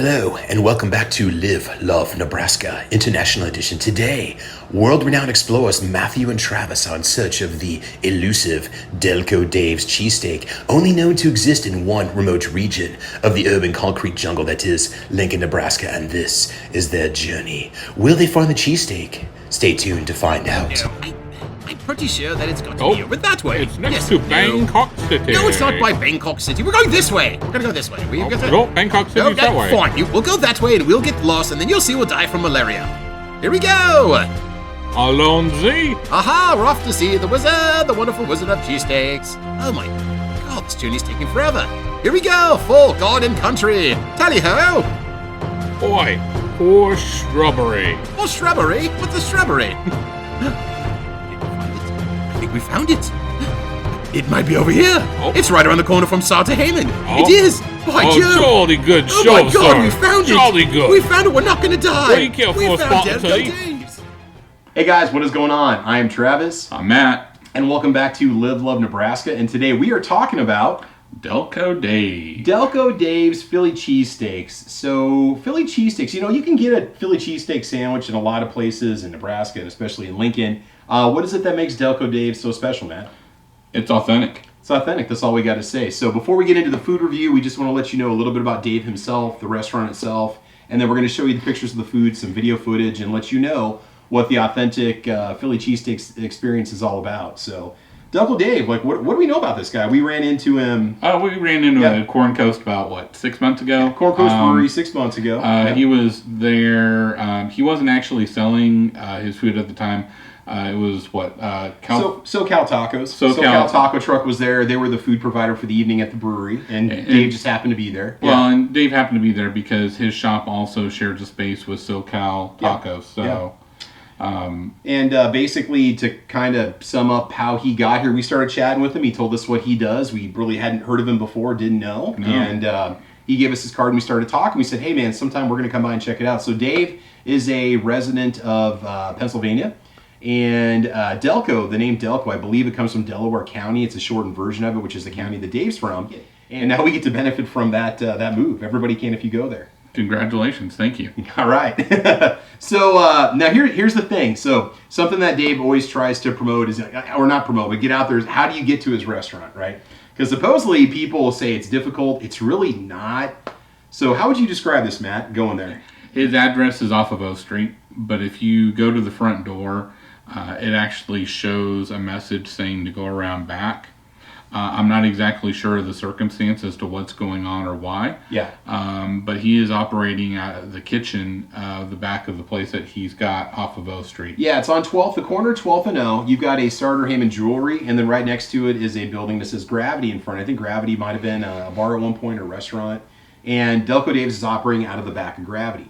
Hello, and welcome back to Live, Love, Nebraska, International Edition. Today, world-renowned explorers Matthew and Travis are in search of the elusive Delco Dave's cheesesteak, only known to exist in one remote region of the urban concrete jungle that is Lincoln, Nebraska, and this is their journey. Will they find the cheesesteak? Stay tuned to find out. I'm pretty sure that it's got to be over that way. It's next to Bangkok City. No, it's not by Bangkok City. We're going this way. We're going to go this way. Bangkok City's that way. Fine. We'll go that way and we'll get lost and then you'll see we'll die from malaria. Here we go. Alonzi. Aha, we're off to see the wizard, the wonderful wizard of cheesesteaks. Oh my God, this journey's taking forever. Here we go, full garden country. Tally-ho. Boy, poor shrubbery. Oh, shrubbery? What's a shrubbery? I think we found it. It might be over here. Oh. It's right around the corner from Sartor Heyman. Oh. It is. By Jove. Jolly good show, Oh my God, sir. we found it. Jolly good. We found it. We're not going to die. What do you care for, we found Spartan Delco Tea? Dave's. Hey guys, what is going on? I am Travis. I'm Matt. And welcome back to Live, Love, Nebraska. And today we are talking about Delco Dave. Delco Dave's Philly cheesesteaks. So Philly cheesesteaks, you can get a Philly cheesesteak sandwich in a lot of places in Nebraska and especially in Lincoln. What is it that makes Delco Dave so special, Matt? It's authentic. It's authentic. That's all we got to say. So before we get into the food review, we just want to let you know a little bit about Dave himself, the restaurant itself, and then we're going to show you the pictures of the food, some video footage, and let you know what the authentic Philly cheesesteak experience is all about. So Delco Dave, what do we know about this guy? We ran into him. We ran into him at Corn Coast about, 6 months ago? Corn Coast Brewery 6 months ago. He was there. He wasn't actually selling his food at the time. It was SoCal Tacos. SoCal Taco Truck was there. They were the food provider for the evening at the brewery, and Dave just happened to be there. Well, and Dave happened to be there because his shop also shares a space with SoCal Tacos. So, and basically to kind of sum up how he got here, we started chatting with him. He told us what he does. We really hadn't heard of him before, didn't know, and he gave us his card and we started talking. We said, "Hey man, sometime we're going to come by and check it out." So Dave is a resident of Pennsylvania. And Delco, the name Delco, I believe it comes from Delaware County. It's a shortened version of it, which is the county that Dave's from. And now we get to benefit from that move. Everybody can if you go there. Congratulations. Thank you. All right. So now here's the thing. So something that Dave always tries to promote is, or not promote, but get out there is how do you get to his restaurant, right? Because supposedly people say it's difficult. It's really not. So how would you describe this, Matt, going there? His address is off of O Street, but if you go to the front door, it actually shows a message saying to go around back. I'm not exactly sure of the circumstance as to what's going on or why. Yeah. But he is operating out of the kitchen, the back of the place that he's got off of O Street. Yeah, it's on 12th, the corner 12th and O. You've got a Sartor Heyman Jewelry, and then right next to it is a building that says Gravity in front. I think Gravity might have been a bar at one point or a restaurant. And Delco Dave's is operating out of the back of Gravity.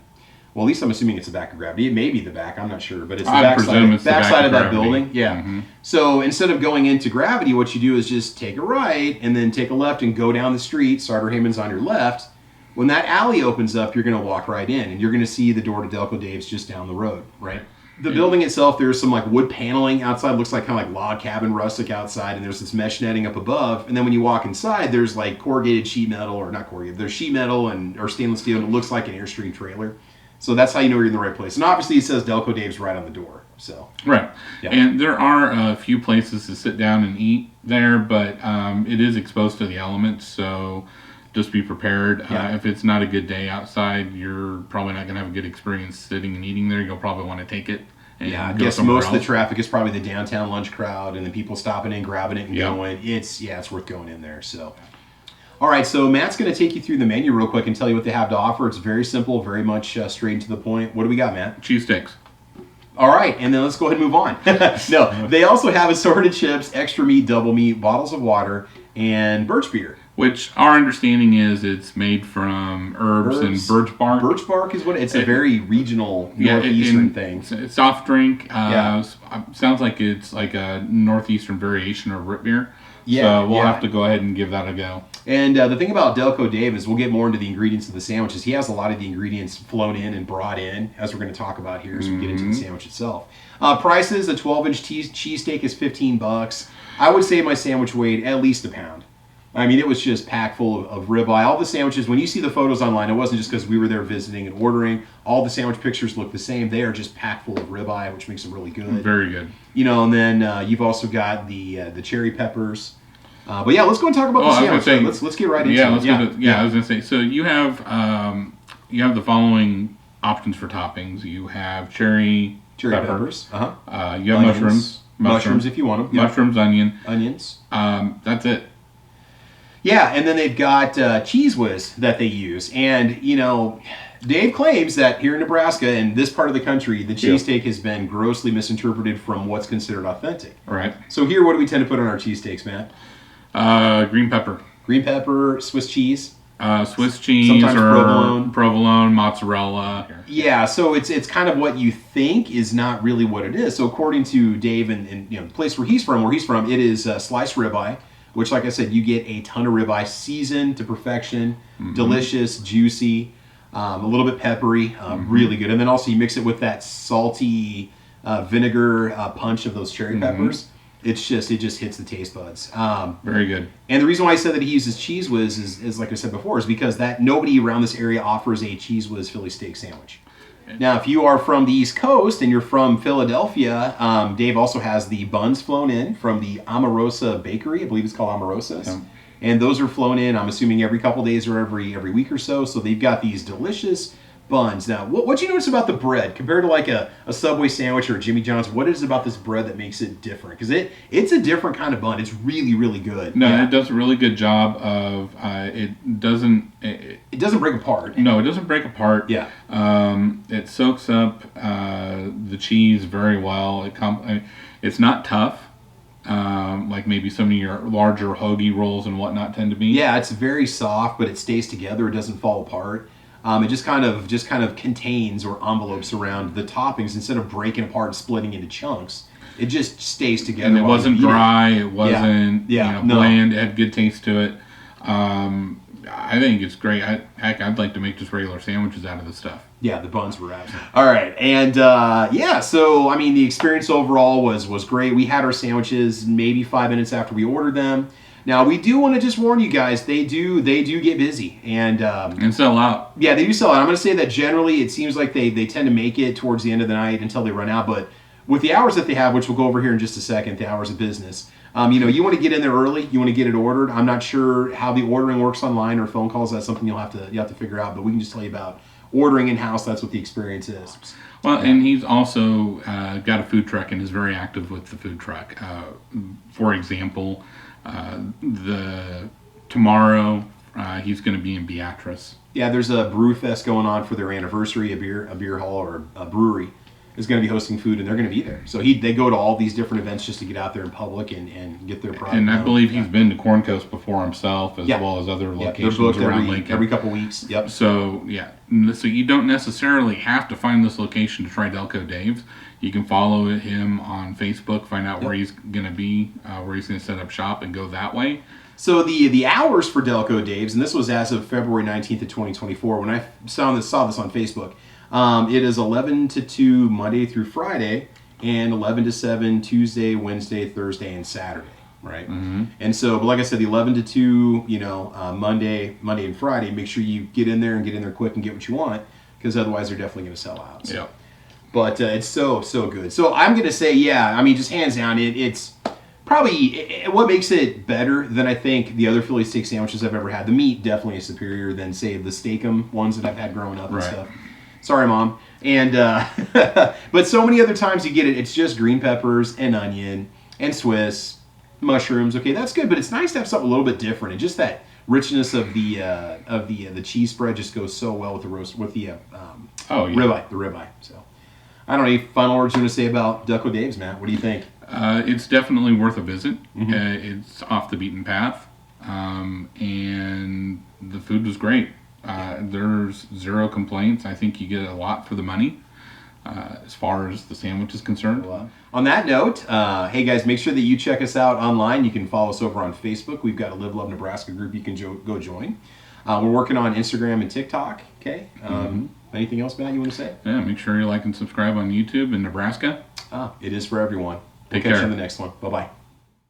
Well, at least I'm assuming it's the back of Gravity. It may be the back. I'm not sure, but it's the back side of that building. Yeah. Mm-hmm. So instead of going into Gravity, what you do is just take a right and then take a left and go down the street. Sartor Heyman's on your left. When that alley opens up, you're going to walk right in, and you're going to see the door to Delco Dave's just down the road, right? The building itself, there's some wood paneling outside. Looks like kind of log cabin, rustic outside, and there's this mesh netting up above. And then when you walk inside, there's corrugated sheet metal, or not corrugated. There's sheet metal or stainless steel, and it looks like an Airstream trailer. So that's how you know you're in the right place. And obviously it says Delco Dave's right on the door. So right. Yeah. And there are a few places to sit down and eat there, but it is exposed to the elements, so just be prepared. Yeah. If it's not a good day outside, you're probably not going to have a good experience sitting and eating there. You'll probably want to take it. And I go guess most else. of the traffic is probably the downtown lunch crowd and the people stopping in, grabbing it and Yep. going. It's worth going in there. So. All right, so Matt's going to take you through the menu real quick and tell you what they have to offer. It's very simple, very much straight and to the point. What do we got, Matt? Cheesesteaks. All right, and then let's go ahead and move on. No, they also have assorted chips, extra meat, double meat, bottles of water, and birch beer. Which our understanding is it's made from herbs and birch bark. Birch bark is what it's a very regional northeastern thing. It's soft drink. Sounds like it's like a northeastern variation of root beer. Yeah, so we'll have to go ahead and give that a go. And the thing about Delco Dave is we'll get more into the ingredients of the sandwiches. He has a lot of the ingredients flown in and brought in, as we're going to talk about here as we get into the sandwich itself. Prices, a 12-inch cheesesteak is $15. I would say my sandwich weighed at least a pound. I mean, it was just packed full of ribeye. All the sandwiches, when you see the photos online, it wasn't just because we were there visiting and ordering. All the sandwich pictures look the same. They are just packed full of ribeye, which makes them really good. Very good. You know, and then you've also got the cherry peppers. But yeah, let's go and talk about the sandwich. Let's get right into it. I was going to say, so you have the following options for toppings. You have cherry peppers. You have Onions. Mushrooms if you want them. Mushrooms, onions. That's it. Yeah, and then they've got Cheese Whiz that they use. And, you know, Dave claims that here in Nebraska, in this part of the country, the cheesesteak has been grossly misinterpreted from what's considered authentic. Right. So here, what do we tend to put on our cheesesteaks, Matt? Green pepper. Green pepper, Swiss cheese. Swiss cheese, sometimes or provolone, mozzarella. Yeah, so it's kind of what you think is not really what it is. So according to Dave and you know the place where he's from, it is sliced ribeye, which, like I said, you get a ton of ribeye, seasoned to perfection, delicious, juicy, a little bit peppery, really good. And then also you mix it with that salty vinegar punch of those cherry peppers. It just hits the taste buds. Very good. And the reason why I said that he uses Cheese Whiz is like I said before, is because that nobody around this area offers a Cheese Whiz Philly steak sandwich. Now, if you are from the East Coast and you're from Philadelphia, Dave also has the buns flown in from the Omarosa Bakery. I believe it's called Omarosa's. Yeah. And those are flown in, I'm assuming, every couple days or every week or so. So they've got these delicious buns. Now, what you notice about the bread compared to like a Subway sandwich or a Jimmy John's? What is it about this bread that makes it different? Because it's a different kind of bun. It's really, really good. No, it does a really good job of it doesn't break apart. No, it doesn't break apart. Yeah. It soaks up the cheese very well. It's not tough. Like maybe some of your larger hoagie rolls and whatnot tend to be. Yeah, it's very soft, but it stays together. It doesn't fall apart. It just kind of contains or envelopes around the toppings instead of breaking apart and splitting into chunks. It just stays together. And it wasn't dry. It wasn't bland. It had good taste to it. I think it's great. I'd like to make just regular sandwiches out of this stuff. Yeah, the buns were absolutely all right. And so I mean, the experience overall was great. We had our sandwiches maybe 5 minutes after we ordered them. Now, we do want to just warn you guys, they do get busy and sell out. Yeah, they do sell out. I'm going to say that generally it seems like they tend to make it towards the end of the night until they run out. But with the hours that they have, which we'll go over here in just a second, the hours of business, you want to get in there early. You want to get it ordered. I'm not sure how the ordering works online or phone calls. That's something you'll have to figure out. But we can just tell you about ordering in-house. That's what the experience is. Well, and he's also got a food truck and is very active with the food truck. For example, tomorrow he's going to be in Beatrice. Yeah, there's a brew fest going on for their anniversary. A beer hall or a brewery is going to be hosting food, and they're going to be there. So they go to all these different events just to get out there in public and get their product. And I believe he's been to Corn Coast before himself, as well as other locations they're booked around Lincoln. Every couple weeks. Yep. So so you don't necessarily have to find this location to try Delco Dave's. You can follow him on Facebook, find out where he's going to be, where he's going to set up shop, and go that way. So the hours for Delco Dave's, and this was as of February 19th of 2024, when I saw this on Facebook, it is 11 to 2 Monday through Friday, and 11 to 7 Tuesday, Wednesday, Thursday, and Saturday, right? Mm-hmm. And so, but like I said, the 11 to 2, Monday and Friday, make sure you get in there quick and get what you want, because otherwise they're definitely going to sell out. So. Yeah. But it's so good. So I'm going to say, just hands down, it's probably what makes it better than I think the other Philly steak sandwiches I've ever had. The meat definitely is superior than, say, the Steak-'em ones that I've had growing up and stuff. Sorry, Mom. And but so many other times you get it. It's just green peppers and onion and Swiss mushrooms. Okay, that's good, but it's nice to have something a little bit different. And just that richness of the cheese spread just goes so well with the ribeye. The ribeye. So I don't know. Any final words you want to say about Delco Dave's, Matt? What do you think? It's definitely worth a visit. Mm-hmm. It's off the beaten path, and the food was great. There's zero complaints. I think you get a lot for the money as far as the sandwich is concerned. On that note, hey guys, make sure that you check us out online. You can follow us over on Facebook. We've got a Live Love Nebraska group you can go join. We're working on Instagram and TikTok. Okay. Anything else, Matt, you want to say? Yeah, make sure you like and subscribe on YouTube in Nebraska. It is for everyone. Take We'll catch care. you on the next one. Bye-bye.